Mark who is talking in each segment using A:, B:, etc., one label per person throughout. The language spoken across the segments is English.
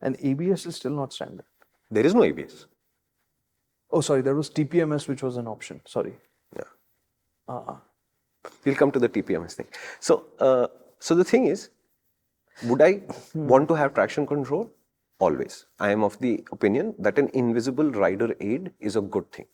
A: And ABS is still not standard.
B: There is no ABS.
A: Oh, sorry, there was TPMS, which was an option. Sorry.
B: Yeah. We'll come to the TPMS thing. So, so the thing is, would I want to have traction control? Always. I am of the opinion that an invisible rider aid is a good thing.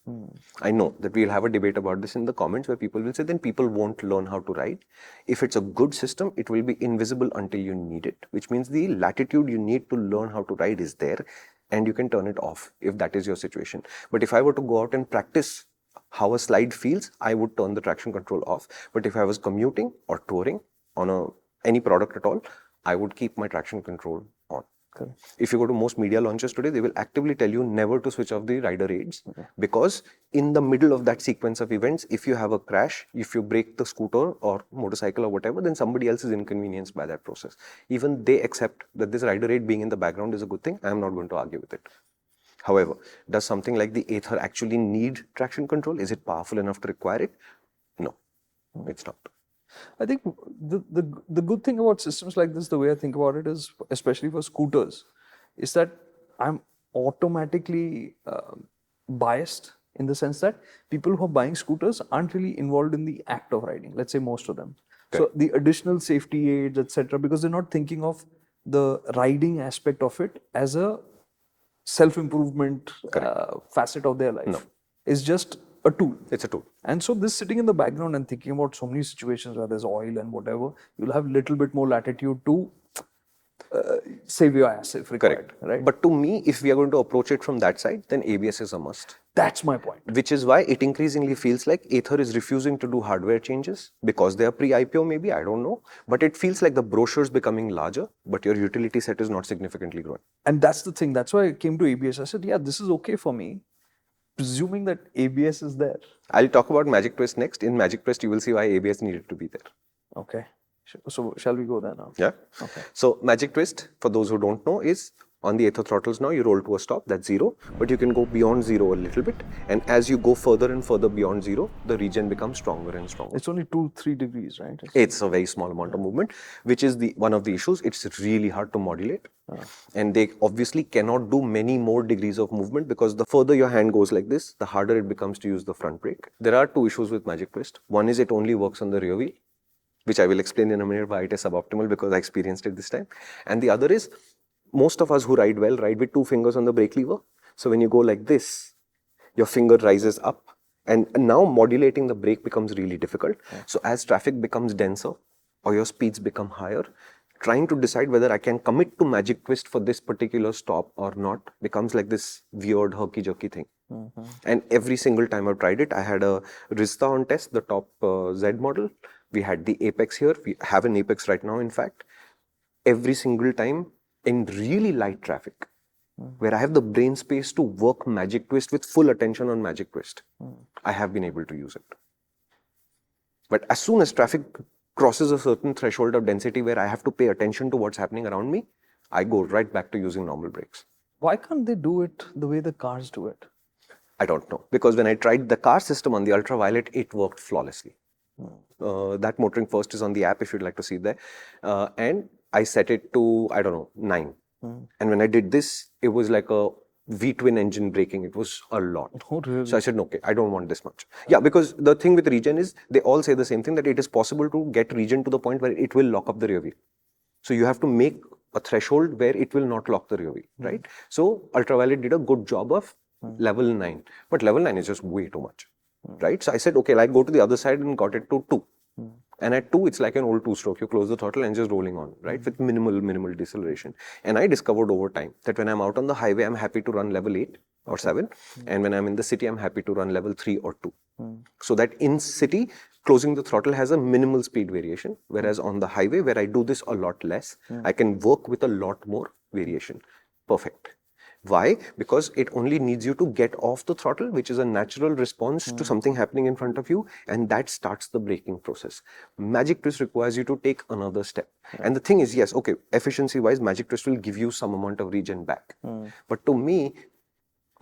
B: I know that we'll have a debate about this in the comments where people will say then people won't learn how to ride. If it's a good system, it will be invisible until you need it, which means the latitude you need to learn how to ride is there and you can turn it off if that is your situation. But if I were to go out and practice how a slide feels, I would turn the traction control off. But if I was commuting or touring on any product at all, I would keep my traction control on. Okay. If you go to most media launches today, they will actively tell you never to switch off the rider aids because in the middle of that sequence of events, if you have a crash, if you break the scooter or motorcycle or whatever, then somebody else is inconvenienced by that process. Even they accept that this rider aid being in the background is a good thing. I am not going to argue with it. However, does something like the Ather actually need traction control? Is it powerful enough to require it? No, it's not.
A: I think the good thing about systems like this, the way I think about it is, especially for scooters, is that I'm automatically biased in the sense that people who are buying scooters aren't really involved in the act of riding. Let's say most of them. Okay. So the additional safety aids, etc., because they're not thinking of the riding aspect of it as a self-improvement facet of their life. No. It's just a tool.
B: It's a tool.
A: And so this sitting in the background and thinking about so many situations where there's oil and whatever, you'll have a little bit more latitude to save your ass if required.
B: Correct.
A: Right?
B: But to me, if we are going to approach it from that side, then ABS is a must.
A: That's my point.
B: Which is why it increasingly feels like Ather is refusing to do hardware changes because they are pre-IPO maybe, I don't know. But it feels like the brochure is becoming larger, but your utility set is not significantly growing.
A: And that's the thing. That's why I came to ABS. I said, yeah, this is okay for me, presuming that ABS is there.
B: I'll talk about MagicTwist next. In MagicTwist, you will see why ABS needed to be there.
A: Okay. So shall we go there now?
B: Yeah. Okay. So MagicTwist, for those who don't know, is on the Ather throttles now, you roll to a stop, that's 0, but you can go beyond 0 a little bit. And as you go further and further beyond 0, the regen becomes stronger and stronger.
A: It's only 2-3 degrees, right?
B: It's a very small amount of movement, which is one of the issues. It's really hard to modulate. And they obviously cannot do many more degrees of movement because the further your hand goes like this, the harder it becomes to use the front brake. There are 2 issues with MagicTwist. One is it only works on the rear wheel, which I will explain in a minute why it is suboptimal because I experienced it this time. And the other is, most of us who ride well ride with 2 fingers on the brake lever. So when you go like this, your finger rises up and now modulating the brake becomes really difficult. So as traffic becomes denser or your speeds become higher, trying to decide whether I can commit to MagicTwist for this particular stop or not becomes like this weird herky-jerky thing. And every single time I've tried it, I had a Rizta on test, the top Z model. We had the Apex here. We have an Apex right now, in fact. Every single time, in really light traffic, where I have the brain space to work MagicTwist with full attention on MagicTwist, I have been able to use it. But as soon as traffic crosses a certain threshold of density where I have to pay attention to what's happening around me, I go right back to using normal brakes.
A: Why can't they do it the way the cars do it?
B: I don't know. Because when I tried the car system on the Ultraviolet, it worked flawlessly. That MotorInc First is on the app if you'd like to see it there. And I set it to, I don't know, 9. And when I did this, it was like a V-twin engine braking. It was a lot.
A: Oh, really?
B: So I said, okay, I don't want this much. Yeah, because the thing with Regen is they all say the same thing, that it is possible to get Regen to the point where it will lock up the rear wheel. So you have to make a threshold where it will not lock the rear wheel, right? So Ultraviolet did a good job of level 9. But level 9 is just way too much, right? So I said, okay, I'll go to the other side and got it to 2. And at 2, it's like an old 2-stroke. You close the throttle and just rolling on, right? With minimal deceleration. And I discovered over time that when I'm out on the highway, I'm happy to run level 8 or 7. And when I'm in the city, I'm happy to run level 3 or 2. So that in city, closing the throttle has a minimal speed variation. Whereas on the highway, where I do this a lot less, I can work with a lot more variation. Perfect. Why? Because it only needs you to get off the throttle, which is a natural response to something happening in front of you, and that starts the braking process. MagicTwist requires you to take another step. And the thing is, yes, okay, efficiency-wise, MagicTwist will give you some amount of regen back. But to me,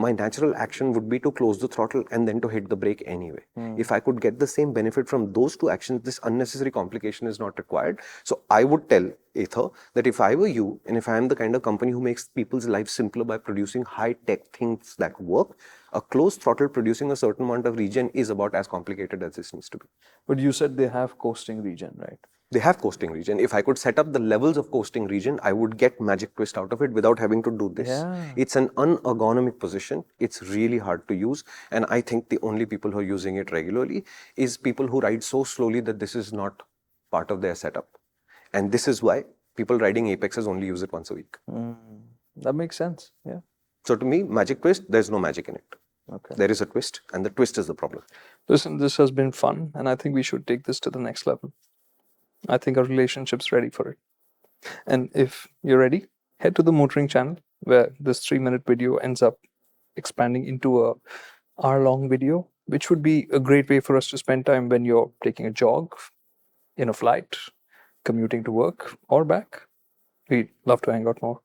B: my natural action would be to close the throttle and then to hit the brake anyway. If I could get the same benefit from those two actions, this unnecessary complication is not required. So I would tell Ather that if I were you, and if I am the kind of company who makes people's lives simpler by producing high-tech things that work, a closed throttle producing a certain amount of regen is about as complicated as this needs to be.
A: But you said they have coasting regen, right?
B: They have coasting regen. If I could set up the levels of coasting regen, I would get MagicTwist out of it without having to do this.
A: Yeah.
B: It's an unergonomic position. It's really hard to use. And I think the only people who are using it regularly is people who ride so slowly that this is not part of their setup. And this is why people riding Apexes only use it once a week.
A: That makes sense. Yeah.
B: So to me, MagicTwist, there's no magic in it.
A: Okay.
B: There is a twist, and the twist is the problem.
A: Listen, this has been fun, and I think we should take this to the next level. I think our relationship's ready for it. And if you're ready, head to the MotorInc channel, where this 3-minute video ends up expanding into a hour-long video, which would be a great way for us to spend time when you're taking a jog, in a flight, commuting to work, or back. We'd love to hang out more.